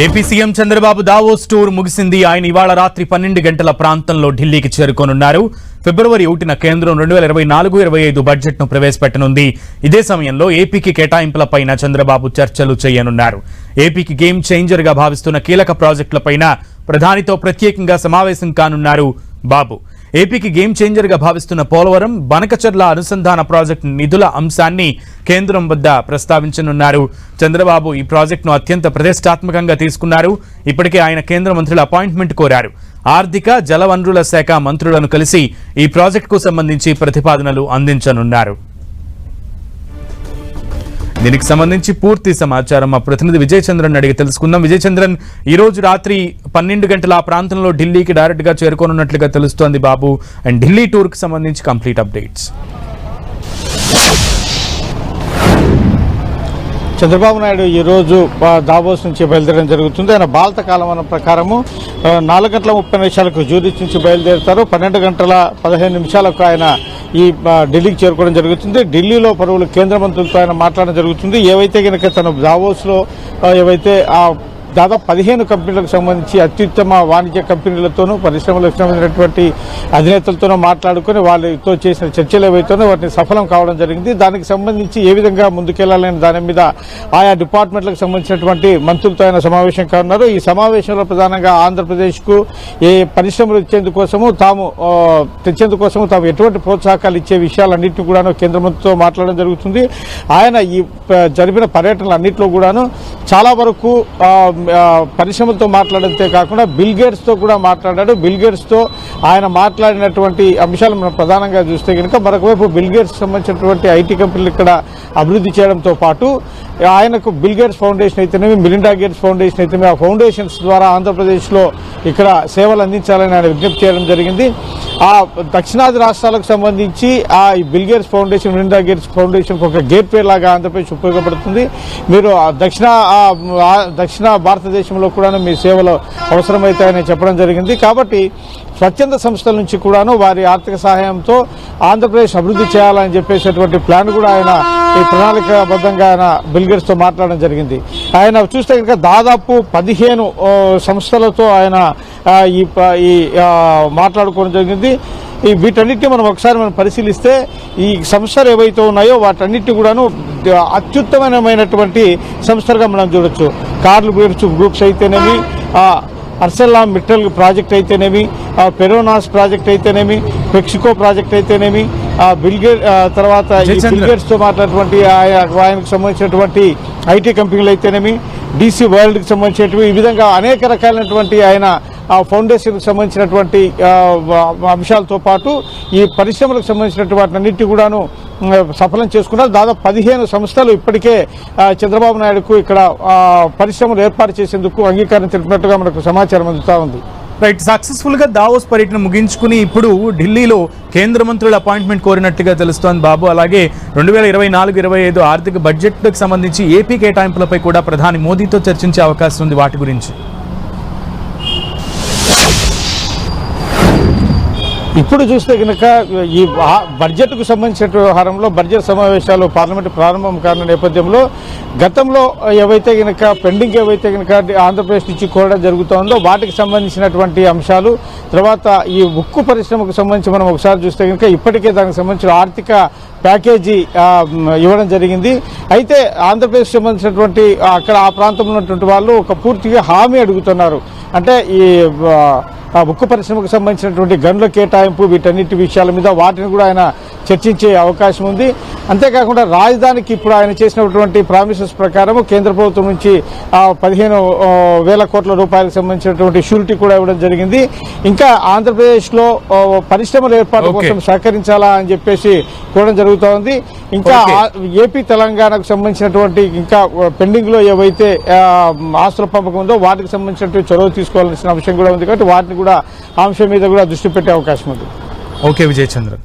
AP CM Chandrababu Davos tour ముగిసింది. ఆయన ఇవాళ రాత్రి 12 గంటల ప్రాంతంలో ఢిల్లీకి చేరుకోనున్నారు. ఫిబ్రవరి 1న కేంద్రం 2024-25 బడ్జెట్ను ప్రవేశపెట్టనుంది. ఇదే సమయంలో ఏపీకి కేటాయింపులపైన చంద్రబాబు చర్చలు చేయనున్నారు. ఏపీకి గేమ్ చేంజర్ గా భావిస్తున్న కీలక ప్రాజెక్టులపైన ప్రధానితో ప్రత్యేకంగా సమావేశం కానున్నారు బాబు. ఏపీకి గేమ్ చేంజర్ గా భావిస్తున్న పోలవరం బనకచర్ల అనుసంధాన ప్రాజెక్టు నిధుల అంశాన్ని కేంద్రం వద్ద ప్రస్తావించనున్నారు. చంద్రబాబు ఈ ప్రాజెక్టును అత్యంత ప్రతిష్టాత్మకంగా తీసుకున్నారు. ఇప్పటికే ఆయన కేంద్ర మంత్రుల అపాయింట్మెంట్ కోరారు. ఆర్థిక జలవనరుల శాఖ మంత్రులను కలిసి ఈ ప్రాజెక్టుకు సంబంధించి ప్రతిపాదనలు అందించనున్నారు. దీనికి సంబంధించి పూర్తి సమాచారం మా ప్రతినిధి విజయ్ చంద్రన్ అడిగి తెలుసుకుందాం. విజయ్ చంద్రన్, ఈ రోజు రాత్రి 12 గంటల ఆ ప్రాంతంలో ఢిల్లీకి డైరెక్ట్ గా చేరుకోనున్నట్లుగా తెలుస్తోంది బాబు. అండ్ ఢిల్లీ టూర్ కి సంబంధించి కంప్లీట్ అప్డేట్స్. చంద్రబాబు నాయుడు ఈరోజు దావోస్ నుంచి బయలుదేరడం జరుగుతుంది. ఆయన భారత కాలమానం ప్రకారము 4:30 జ్యూరిచ్ నుంచి బయలుదేరుతారు. 12:15 ఆయన ఈ ఢిల్లీకి చేరుకోవడం జరుగుతుంది. ఢిల్లీలో పలువురు కేంద్ర మంత్రులతో ఆయన మాట్లాడడం జరుగుతుంది. ఏవైతే కనుక తన దావోస్లో ఏవైతే దాదాపు 15 కంపెనీలకు సంబంధించి అత్యుత్తమ వాణిజ్య కంపెనీలతోనూ పరిశ్రమలకు సంబంధించినటువంటి అధినేతలతోనూ మాట్లాడుకుని వాళ్ళతో చేసిన చర్చలు ఏవైతేనో వాటిని సఫలం కావడం జరిగింది. దానికి సంబంధించి ఏ విధంగా ముందుకెళ్లాలనే దాని మీద ఆయా డిపార్ట్మెంట్లకు సంబంధించినటువంటి మంత్రులతో ఆయన సమావేశం కానున్నారు. ఈ సమావేశంలో ప్రధానంగా ఆంధ్రప్రదేశ్కు ఏ పరిశ్రమలు తెచ్చేందుకోసము తాము ఎటువంటి ప్రోత్సాహకాలు ఇచ్చే విషయాలన్నింటినీ కూడాను కేంద్ర మంత్రితో మాట్లాడడం జరుగుతుంది. ఆయన ఈ జరిపిన పర్యటనలన్నింటిలో కూడాను చాలా వరకు పరిశ్రమలతో మాట్లాడంతే కాకుండా బిల్ గేట్స్ తో కూడా మాట్లాడాడు. బిల్ గేట్స్ తో ఆయన మాట్లాడినటువంటి అంశాలు మనం ప్రధానంగా చూస్తే కనుక మరొకవైపు బిల్ గేట్స్ సంబంధించినటువంటి ఐటీ కంపెనీలు ఇక్కడ అభివృద్ధి చేయడంతో పాటు ఆయనకు బిల్ గేట్స్ ఫౌండేషన్ అయితేనేమి, మిలిండా గేట్స్ ఫౌండేషన్ అయితేనేమి, ఆ ఫౌండేషన్స్ ద్వారా ఆంధ్రప్రదేశ్లో ఇక్కడ సేవలు అందించాలని ఆయన విజ్ఞప్తి చేయడం జరిగింది. ఆ దక్షిణాది రాష్ట్రాలకు సంబంధించి ఆ bill gates foundation, Melinda gates foundation ఒక గేట్ వే లాగా ఆంధ్రప్రదేశ్ ఉపయోగపడుతుంది. మీరు దక్షిణ భారతదేశంలో కూడా మీ సేవలు అవసరమవుతాయని చెప్పడం జరిగింది. కాబట్టి స్వచ్ఛంద సంస్థల నుంచి కూడాను వారి ఆర్థిక సహాయంతో ఆంధ్రప్రదేశ్ అభివృద్ధి చేయాలని చెప్పేసేటువంటి ప్లాన్ కూడా ఆయన ఈ ప్రణాళికాబద్ధంగా ఆయన బిల్ గేట్స్ తో మాట్లాడడం జరిగింది. ఆయన చూస్తే కనుక దాదాపు 15 సంస్థలతో ఆయన ఈ మాట్లాడుకోవడం జరిగింది. వీటన్నిటిని మనం ఒకసారి పరిశీలిస్తే ఈ సంస్థలు ఏవైతే ఉన్నాయో వాటన్నిటి కూడాను అత్యుత్తమమైనటువంటి సంస్థలుగా మనం చూడొచ్చు. కార్ల్ గ్రూప్స్ అయితేనేమి, అర్సెల్లామ్ మిట్టల్ ప్రాజెక్ట్ అయితేనేమి, పెరోనాస్ ప్రాజెక్ట్ అయితేనేమి, పెక్సికో ప్రాజెక్ట్ అయితేనేమి, తర్వాత బిల్ గేట్స్ తో మాట్లాడినటువంటి ఆయనకు సంబంధించినటువంటి ఐటీ కంపెనీలు అయితేనేమి, డీసీ వరల్డ్ కి సంబంధించినటువంటి ఈ విధంగా అనేక రకాలైనటువంటి ఆయన ఫౌండేషన్ కు సంబంధించినటువంటి అంశాలతో పాటు ఈ పరిశ్రమలకు సంబంధించినటువంటి వాటినన్నిటి కూడాను సఫలం చేసుకున్నారు. దాదాపు 15 సంస్థలు ఇప్పటికే చంద్రబాబు నాయుడుకు ఇక్కడ పరిశ్రమలు ఏర్పాటు చేసేందుకు అంగీకారం తెలిపినట్టుగా మనకు సమాచారం అందుతా ఉంది. రైట్, సక్సెస్ఫుల్ గా దావోస్ పర్యటన ముగించుకుని ఇప్పుడు ఢిల్లీలో కేంద్ర మంత్రుల అపాయింట్మెంట్ కోరినట్టుగా తెలుస్తోంది బాబు. అలాగే 2024-25 ఆర్థిక బడ్జెట్ కు సంబంధించి ఏపీ కేటాయింపులపై కూడా ప్రధాని మోదీతో చర్చించే అవకాశం ఉంది. వాటి గురించి ఇప్పుడు చూస్తే కనుక ఈ బడ్జెట్కు సంబంధించిన వ్యవహారంలో బడ్జెట్ సమావేశాలు పార్లమెంటు ప్రారంభం కానున్న నేపథ్యంలో గతంలో ఏవైతే కనుక పెండింగ్ ఏవైతే కనుక ఆంధ్రప్రదేశ్ నుంచి కోరడం జరుగుతుందో వాటికి సంబంధించినటువంటి అంశాలు, తర్వాత ఈ ఉక్కు పరిశ్రమకు సంబంధించి మనం ఒకసారి చూస్తే కనుక ఇప్పటికే దానికి సంబంధించిన ఆర్థిక ప్యాకేజీ ఇవ్వడం జరిగింది. అయితే ఆంధ్రప్రదేశ్ సంబంధించినటువంటి అక్కడ ఆ ప్రాంతంలో ఉన్నటువంటి వాళ్ళు ఒక పూర్తిగా హామీ అడుగుతున్నారు. అంటే ఈ ఉక్కు పరిశ్రమకు సంబంధించినటువంటి గనుల కేటాయింపు వీటన్నిటి విషయాల మీద వాటిని కూడా ఆయన చర్చించే అవకాశం ఉంది. అంతేకాకుండా రాజధానికి ఇప్పుడు ఆయన చేసినటువంటి ప్రామిసెస్ ప్రకారం కేంద్ర ప్రభుత్వం నుంచి 15,000 కోట్ల రూపాయలకు సంబంధించినటువంటి షూరిటీ కూడా ఇవ్వడం జరిగింది. ఇంకా ఆంధ్రప్రదేశ్లో పరిశ్రమల ఏర్పాటు కోసం సహకరించాలా అని చెప్పేసి కూడా జరుగుతోంది. ఇంకా ఏపీ తెలంగాణకు సంబంధించినటువంటి ఇంకా పెండింగ్ లో ఏవైతే ఆస్తుల పంపకం ఉందో వాటికి సంబంధించినటువంటి చొరవ తీసుకోవాల్సిన అంశం కూడా ఉంది. కాబట్టి వాటిని కూడా అంశం మీద కూడా దృష్టి పెట్టే అవకాశం ఉంది. ఓకే విజయ్ చంద్రన్.